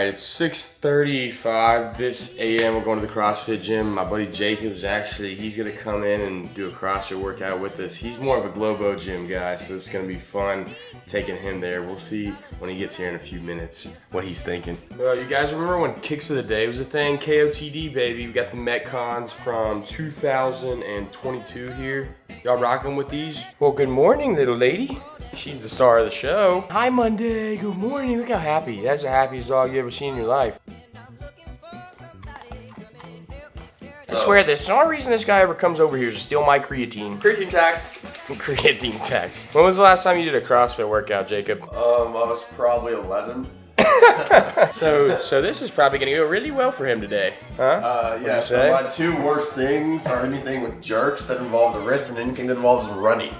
Alright, it's 6:35 this a.m. We're going to the CrossFit gym. My buddy Jacob's he's gonna come in and do a CrossFit workout with us. He's more of a Globo gym guy, so it's gonna be fun taking him there. We'll see when he gets here in a few minutes what he's thinking. You guys remember when Kicks of the Day was a thing? KOTD, baby. We got the Metcons from 2022 here. Y'all rocking with these? Well, good morning, little lady. She's the star of the show. Hi, Monday. Good morning. Look how happy. That's the happiest dog you ever seen in your life. I swear, there's no reason this guy ever comes over here to steal my creatine. Creatine tax. Creatine tax. When was the last time you did a CrossFit workout, Jacob? I was probably 11. So this is probably gonna go really well for him today, huh? Yeah, so my two worst things are anything with jerks that involve the wrist and anything that involves running.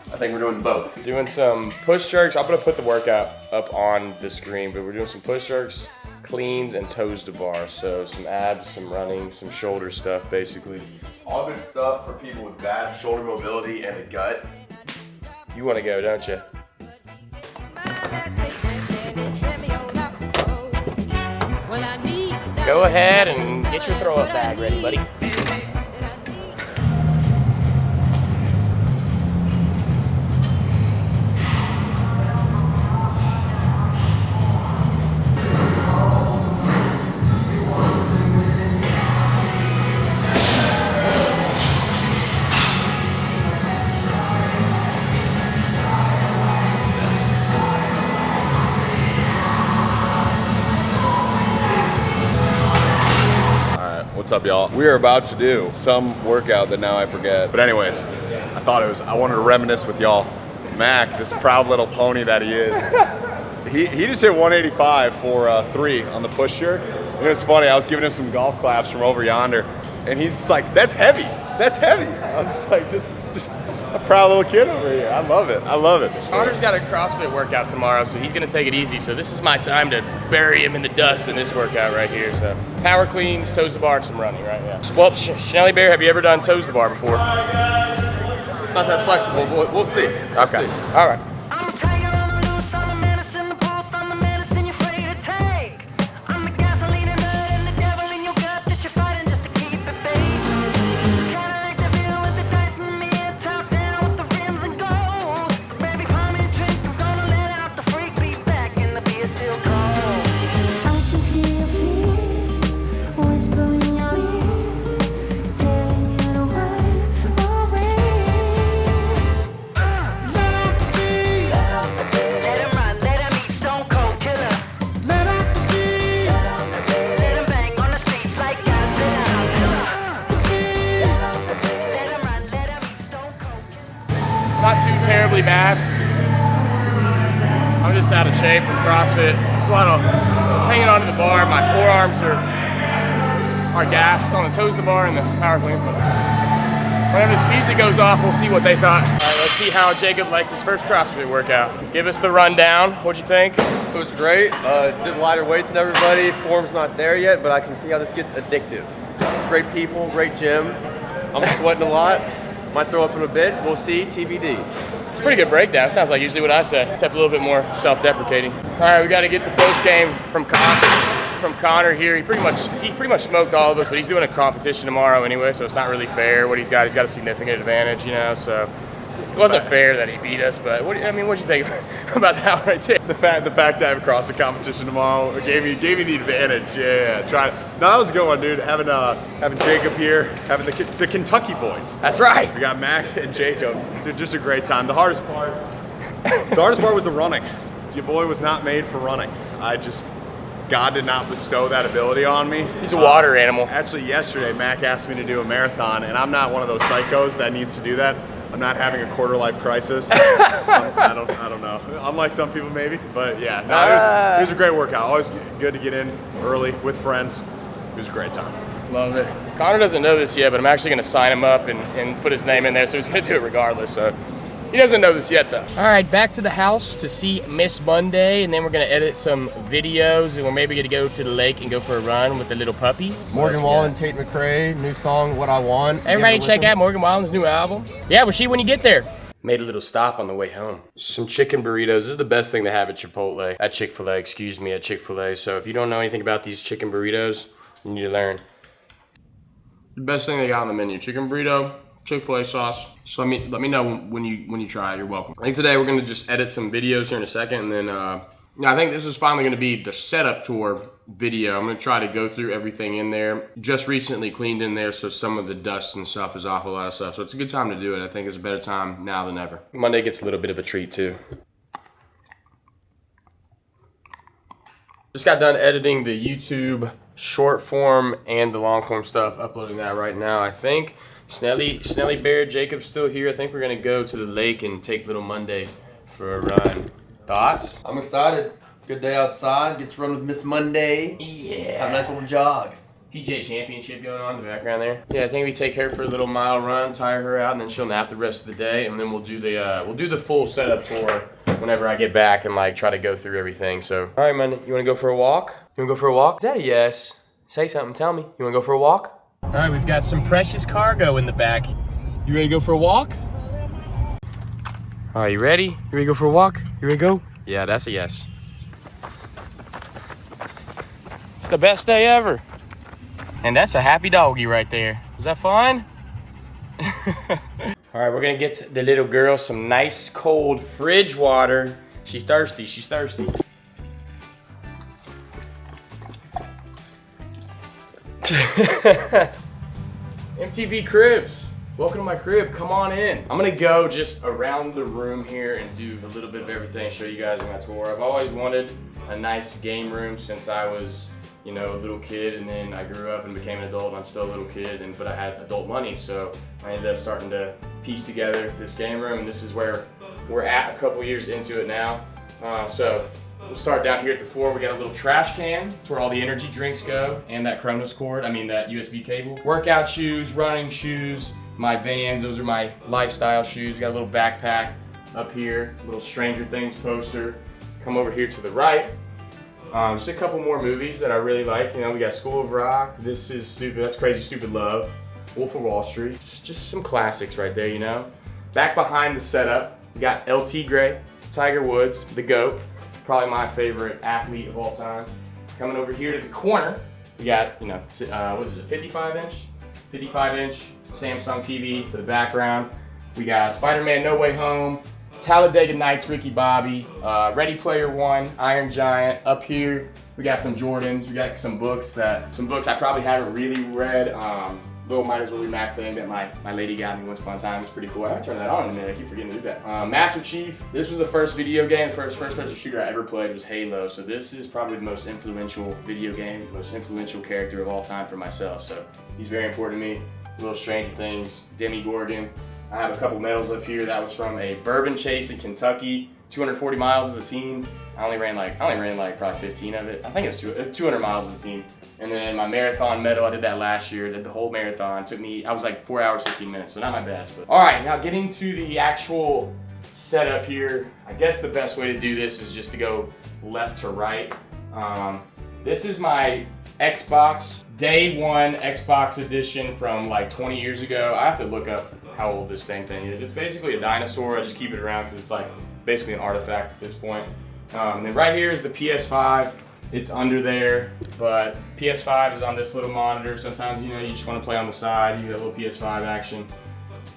I think we're doing both. Doing some push jerks. I'm gonna put the workout up on the screen, but we're doing some push jerks, cleans, and toes to bar. So some abs, some running, some shoulder stuff, basically. All good stuff for people with bad shoulder mobility and a gut. You wanna go, don't you? Go ahead and get your throw-up bag ready, buddy. What's up, y'all? We are about to do some workout that now I forget. But anyways, I wanted to reminisce with y'all. Mac, this proud little pony that he is, he just hit 185 for 3 on the push jerk. And it was funny, I was giving him some golf claps from over yonder, and he's just like, that's heavy, that's heavy. I was like, just a proud little kid over here. I love it, I love it. Connor's got a CrossFit workout tomorrow, so he's gonna take it easy. So this is my time to bury him in the dust in this workout right here. So power cleans, toes to bar, and some running right now. Well, Shelly Bear, have you ever done toes to bar before? Not that flexible, but we'll see. Okay, all right. Not too terribly bad. I'm just out of shape from CrossFit. Just hanging onto the bar. My forearms are gassed on the toes to the bar and the power clean. Whenever this music goes off, we'll see what they thought. All right, let's see how Jacob liked his first CrossFit workout. Give us the rundown. What'd you think? It was great. Did lighter weights than everybody. Form's not there yet, but I can see how this gets addictive. Great people, great gym. I'm sweating a lot. Might throw up in a bit. We'll see. TBD. It's a pretty good breakdown. Sounds like usually what I say, except a little bit more self-deprecating. All right, we got to get the post game from Connor here. He pretty much smoked all of us, but he's doing a competition tomorrow anyway, so it's not really fair what he's got. He's got a significant advantage, you know. So it wasn't fair that he beat us. But what'd you think about that right there? The fact that I have a CrossFit competition tomorrow gave me the advantage. Yeah. No, that was a good one, dude. Having Jacob here, having the Kentucky boys. That's right. We got Mac and Jacob. Dude, just a great time. The hardest part was the running. Your boy was not made for running. God did not bestow that ability on me. He's a water animal. Actually, yesterday, Mac asked me to do a marathon, and I'm not one of those psychos that needs to do that. I'm not having a quarter-life crisis. I don't know. Unlike some people, maybe. But yeah, no, it was a great workout. Always good to get in early with friends. It was a great time. Love it. Connor doesn't know this yet, but I'm actually going to sign him up and put his name in there, so he's going to do it regardless. So he doesn't know this yet, though. All right, back to the house to see Miss Monday, and then we're going to edit some videos, and we're maybe going to go to the lake and go for a run with the little puppy. Morgan Wallen, Tate McRae, new song, What I Want. Everybody check out Morgan Wallen's new album. Yeah, we'll see you when you get there. made a little stop on the way home. Some chicken burritos. This is the best thing to have at Chipotle, at Chick-fil-A, excuse me, at Chick-fil-A. So if you don't know anything about these chicken burritos, you need to learn. The best thing they got on the menu, chicken burrito, Chick-fil-A sauce. So let me know when you try it. You're welcome. I think today we're gonna just edit some videos here in a second, and then I think this is finally gonna be the setup tour video. I'm gonna try to go through everything in there. Just recently cleaned in there, so some of the dust and stuff is off a lot of stuff. So it's a good time to do it. I think it's a better time now than ever. Monday gets a little bit of a treat too. Just got done editing the YouTube short form and the long form stuff, uploading that right now. I think Snelly Bear, Jacob's still here. I think we're gonna go to the lake and take little Monday for a run. Thoughts? I'm excited. Good day outside. Get to run with Miss Monday. Yeah. Have a nice little jog. PGA Championship going on in the background there. Yeah, I think we take her for a little mile run, tire her out, and then she'll nap the rest of the day, and then we'll do the full setup tour whenever I get back and like try to go through everything. So, all right, Monday, you want to go for a walk? You want to go for a walk? Is that a yes? Say something. Tell me. You want to go for a walk? All right, we've got some precious cargo in the back. You ready to go for a walk? All right, you ready? You ready to go for a walk? You ready to go? Yeah, that's a yes. It's the best day ever. And that's a happy doggy right there. Was that fun? All right, we're gonna get the little girl some nice cold fridge water. She's thirsty, she's thirsty. MTV Cribs, welcome to my crib, come on in. I'm gonna go just around the room here and do a little bit of everything, show you guys my tour. I've always wanted a nice game room since I was, you know, a little kid, and then I grew up and became an adult, and I'm still a little kid, but I had adult money, so I ended up starting to piece together this game room, and this is where we're at a couple years into it now. So we'll start down here at the floor. We got a little trash can. That's where all the energy drinks go, and that Kronos cord, that USB cable. Workout shoes, running shoes, my Vans, those are my lifestyle shoes. Got a little backpack up here, little Stranger Things poster. Come over here to the right. Just a couple more movies that I really like. You know, we got School of Rock, This Is Stupid, That's Crazy Stupid Love, Wolf of Wall Street. Just some classics right there, you know. Back behind the setup, we got LT Gray, Tiger Woods, the GOAT, probably my favorite athlete of all time. Coming over here to the corner, we got, you know, what is it, 55-inch? 55-inch Samsung TV for the background. We got Spider-Man No Way Home, Talladega Nights, Ricky Bobby, Ready Player One, Iron Giant. Up here, we got some Jordans. We got some books I probably haven't really read. Little MightaswellbeMac thing that my lady got me once upon a time. It's pretty cool. I gotta turn that on in a minute. I keep forgetting to do that. Master Chief. This was the first video game, first-person shooter I ever played was Halo. So this is probably the most influential video game, most influential character of all time for myself. So he's very important to me. Little Stranger Things, Demogorgon. I have a couple medals up here. That was from a bourbon chase in Kentucky, 240 miles as a team. I only ran like probably 15 of it. I think it was 200 miles as a team. And then my marathon medal, I did that last year. Did the whole marathon. I was like 4 hours, 15 minutes, so not my best. But all right, now getting to the actual setup here. I guess the best way to do this is just to go left to right. This is my Xbox Day One Xbox edition from like 20 years ago. I have to look up how old this thing is. It's basically a dinosaur. I just keep it around because it's like basically an artifact at this point. And then right here is the PS5. It's under there, but PS5 is on this little monitor. Sometimes, you know, you just want to play on the side. You get a little PS5 action.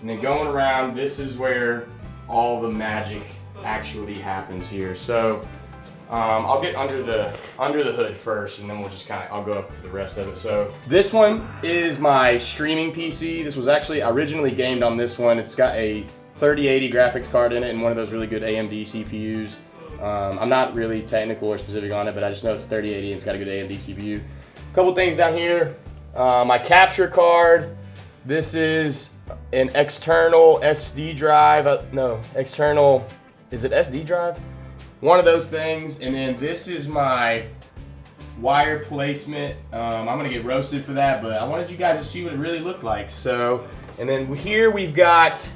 And then going around, this is where all the magic actually happens here. So I'll get under the hood first, and then we'll just I'll go up to the rest of it. So this one is my streaming PC. This was actually originally gamed on this one. It's got a 3080 graphics card in it and one of those really good AMD CPUs. I'm not really technical or specific on it, but I just know it's 3080 and it's got a good AMD CPU. A couple things down here. My capture card. This is an external SD drive. External, is it SD drive? One of those things. And then this is my wire placement. I'm gonna get roasted for that, but I wanted you guys to see what it really looked like. So, and then here we've got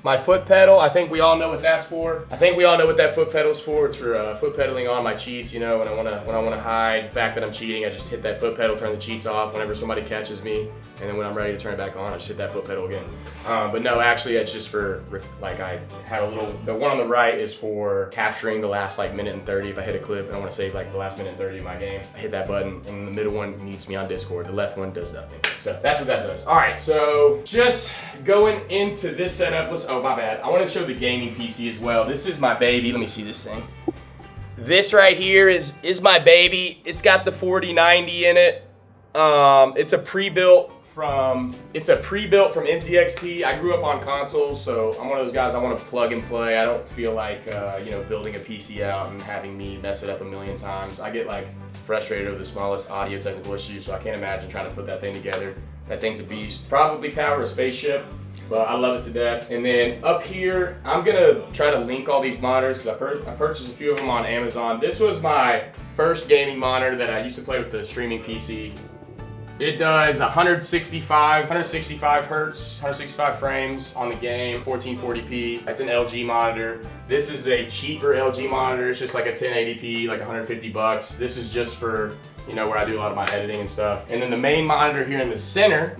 my foot pedal. I think we all know what that's for. I think we all know what that foot pedal's for. It's for foot pedaling on my cheats. You know, when I wanna hide the fact that I'm cheating, I just hit that foot pedal, turn the cheats off whenever somebody catches me, and then when I'm ready to turn it back on, I just hit that foot pedal again. But no, actually, it's just for like I had a little. The one on the right is for capturing the last like minute and 30. If I hit a clip and I want to save like the last minute and 30 of my game, I hit that button, and the middle one needs me on Discord. The left one does nothing. So that's what that does. All right, so just going into this setup. Oh, my bad. I want to show the gaming PC as well. This is my baby. Let me see this thing. This right here is my baby. It's got the 4090 in it. It's a pre-built from NZXT. I grew up on consoles, so I'm one of those guys I want to plug and play. I don't feel like building a PC out and having me mess it up a million times. I get like frustrated over the smallest audio technical issues, so I can't imagine trying to put that thing together. That thing's a beast. Probably power a spaceship, but I love it to death. And then up here, I'm gonna try to link all these monitors because I purchased a few of them on Amazon. This was my first gaming monitor that I used to play with the streaming PC. It does 165 hertz, 165 frames on the game, 1440p. That's an LG monitor. This is a cheaper LG monitor. It's just like a 1080p, like 150 bucks. This is just for, where I do a lot of my editing and stuff. And then the main monitor here in the center,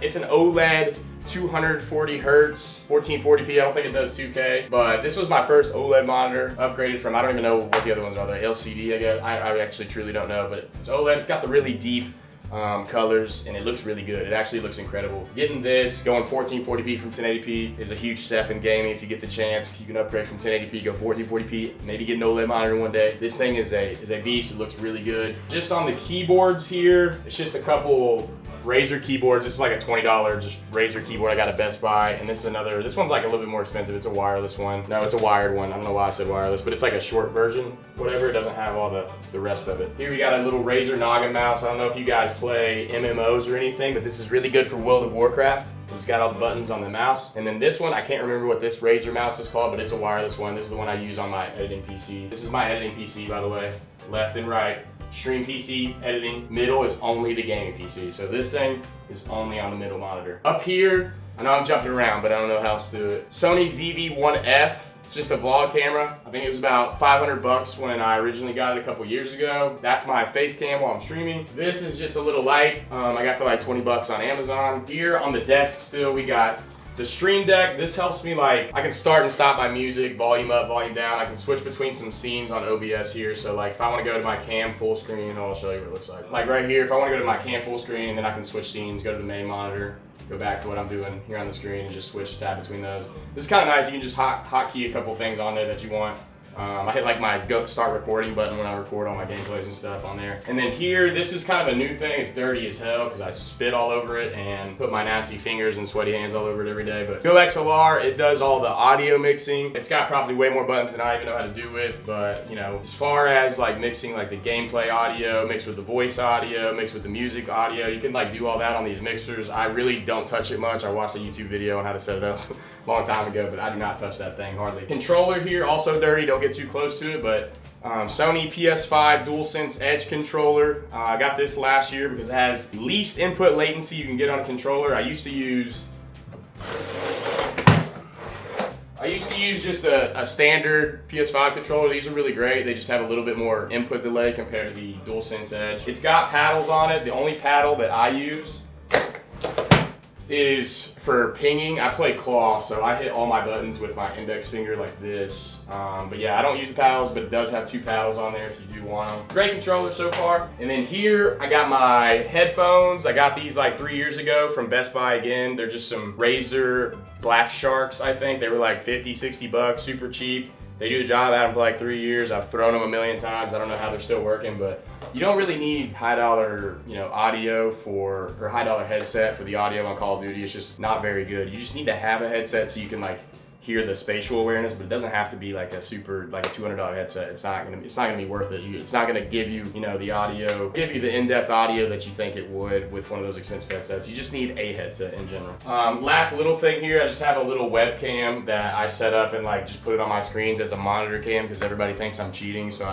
it's an OLED 240 hertz, 1440p. I don't think it does 2K, but this was my first OLED monitor, upgraded from, I don't even know what the other ones are. They're LCD, I guess. I actually truly don't know, but it's OLED. It's got the really deep colors, and it looks really good. It actually looks incredible. Getting this, going 1440p from 1080p is a huge step in gaming. If you get the chance, if you can upgrade from 1080p, go 1440p, maybe get an OLED monitor one day. This thing is a beast. It looks really good. Just on the keyboards here, it's just a couple Razer keyboards. This is like a $20 just Razer keyboard I got at Best Buy, and this one's like a little bit more expensive. It's a wireless one. No, it's a wired one. I don't know why I said wireless, but it's like a short version, whatever. It doesn't have all the rest of it. Here we got a little Razer Noggin mouse. I don't know if you guys play MMOs or anything, but this is really good for World of Warcraft because it's got all the buttons on the mouse. And then this one, I can't remember what this Razer mouse is called, but it's a wireless one. This is the one I use on my editing PC. This is my editing PC, by the way. Left and right. Stream PC, editing. Middle is only the gaming PC. So this thing is only on the middle monitor. Up here, I know I'm jumping around, but I don't know how else to do it. Sony ZV-1F. It's just a vlog camera. I think it was about 500 bucks when I originally got it a couple years ago. That's my face cam while I'm streaming. This is just a little light. I got for like 20 bucks on Amazon. Here on the desk still, we got the Stream Deck. This helps me, like, I can start and stop my music, volume up, volume down. I can switch between some scenes on OBS here. So like if I want to go to my cam full screen, I'll show you what it looks like. Like right here, if I want to go to my cam full screen, and then I can switch scenes, go to the main monitor, go back to what I'm doing here on the screen, and just switch tab between those. This is kind of nice. You can just hotkey a couple things on there that you want. I hit like my go start recording button when I record all my gameplays and stuff on there. And then here, this is kind of a new thing. It's dirty as hell because I spit all over it and put my nasty fingers and sweaty hands all over it every day. But Go XLR, it does all the audio mixing. It's got probably way more buttons than I even know how to do with. But as far as like mixing like the gameplay audio, mixed with the voice audio, mixed with the music audio, you can like do all that on these mixers. I really don't touch it much. I watched a YouTube video on how to set it up a long time ago, but I do not touch that thing hardly. Controller here, also dirty. Don't get too close to it, but Sony PS5 DualSense Edge controller. I got this last year because it has the least input latency you can get on a controller. I used to use just a standard PS5 controller. These are really great. They just have a little bit more input delay compared to the DualSense Edge. It's got paddles on it. The only paddle that I use is for pinging. I play claw, so I hit all my buttons with my index finger like this. But yeah, I don't use the paddles, but it does have two paddles on there if you do want them. Great controller so far. And then here, I got my headphones. I got these like 3 years ago from Best Buy again. They're just some Razer Black Sharks, I think. They were like 50, 60 bucks, super cheap. They do the job. I had them for like 3 years. I've thrown them a million times. I don't know how they're still working, but you don't really need high dollar, audio or high dollar headset for the audio on Call of Duty. It's just not very good. You just need to have a headset so you can like hear the spatial awareness, but it doesn't have to be like a $200 headset. It's not gonna be worth it. It's not gonna give you, the audio, give you the in-depth audio that you think it would with one of those expensive headsets. You just need a headset in general. Last little thing here, I just have a little webcam that I set up and like just put it on my screens as a monitor cam because everybody thinks I'm cheating. So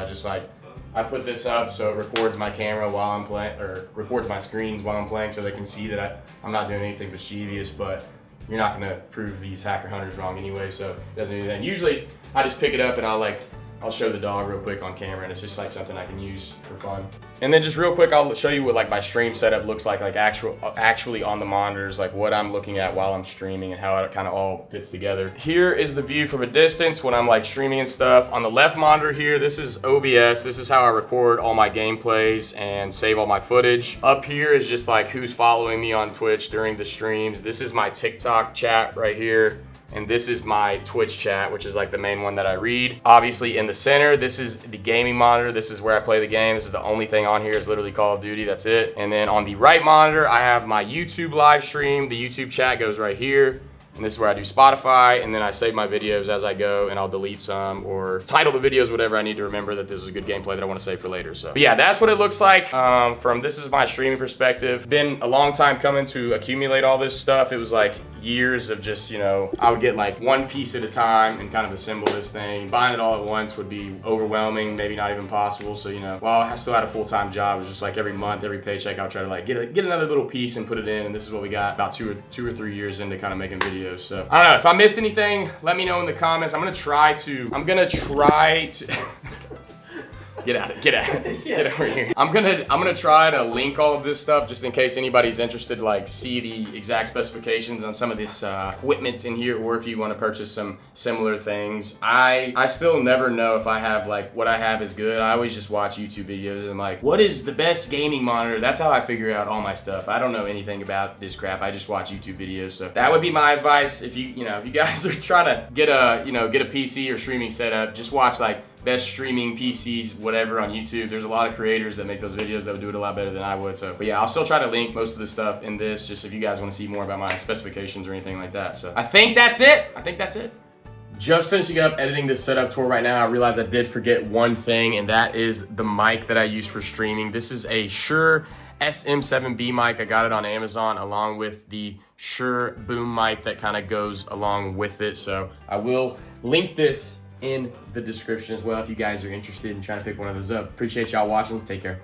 I put this up so it records my camera while I'm playing, or records my screens while I'm playing, so they can see that I'm not doing anything mischievous. But you're not gonna prove these hacker hunters wrong anyway, so it doesn't do that. Usually I just pick it up and I'll show the dog real quick on camera, and it's just like something I can use for fun. And then just real quick, I'll show you what like my stream setup looks like actually on the monitors, like what I'm looking at while I'm streaming and how it kind of all fits together. Here is the view from a distance when I'm like streaming and stuff. On the left monitor here, this is OBS. This is how I record all my gameplays and save all my footage. Up here is just like who's following me on Twitch during the streams. This is my TikTok chat right here. And this is my Twitch chat, which is like the main one that I read. Obviously in the center, this is the gaming monitor. This is where I play the game. This is the only thing on here is literally Call of Duty, that's it. And then on the right monitor, I have my YouTube live stream. The YouTube chat goes right here. And this is where I do Spotify, and then I save my videos as I go, and I'll delete some or title the videos whatever I need to remember that this is a good gameplay that I want to save for later. So, but yeah, that's what it looks like this is my streaming perspective. Been a long time coming to accumulate all this stuff. It was like years of just, you know, I would get like one piece at a time and kind of assemble this thing. Buying it all at once would be overwhelming, maybe not even possible. So, you know, while I still had a full-time job, it was just like every month, every paycheck, I would try to like get another little piece and put it in. And this is what we got about two or three years into kind of making videos. So I don't know, if I miss anything, let me know in the comments. I'm gonna try to Get over here. I'm gonna try to link all of this stuff just in case anybody's interested to like see the exact specifications on some of this equipment in here, or if you want to purchase some similar things. I still never know if I have like what I have is good. I always just watch YouTube videos and I'm like, what is the best gaming monitor? That's how I figure out all my stuff. I don't know anything about this crap. I just watch YouTube videos. So that would be my advice. If you guys are trying to get a PC or streaming setup, just watch like best streaming PCs, whatever, on YouTube. There's a lot of creators that make those videos that would do it a lot better than I would. So, but yeah, I'll still try to link most of the stuff in this, just if you guys want to see more about my specifications or anything like that. So I think that's it. Just finishing up editing this setup tour right now. I realized I did forget one thing, and that is the mic that I use for streaming. This is a Shure SM7B mic. I got it on Amazon along with the Shure boom mic that kind of goes along with it. So I will link this in the description as well if you guys are interested in trying to pick one of those up. Appreciate y'all watching. Take care.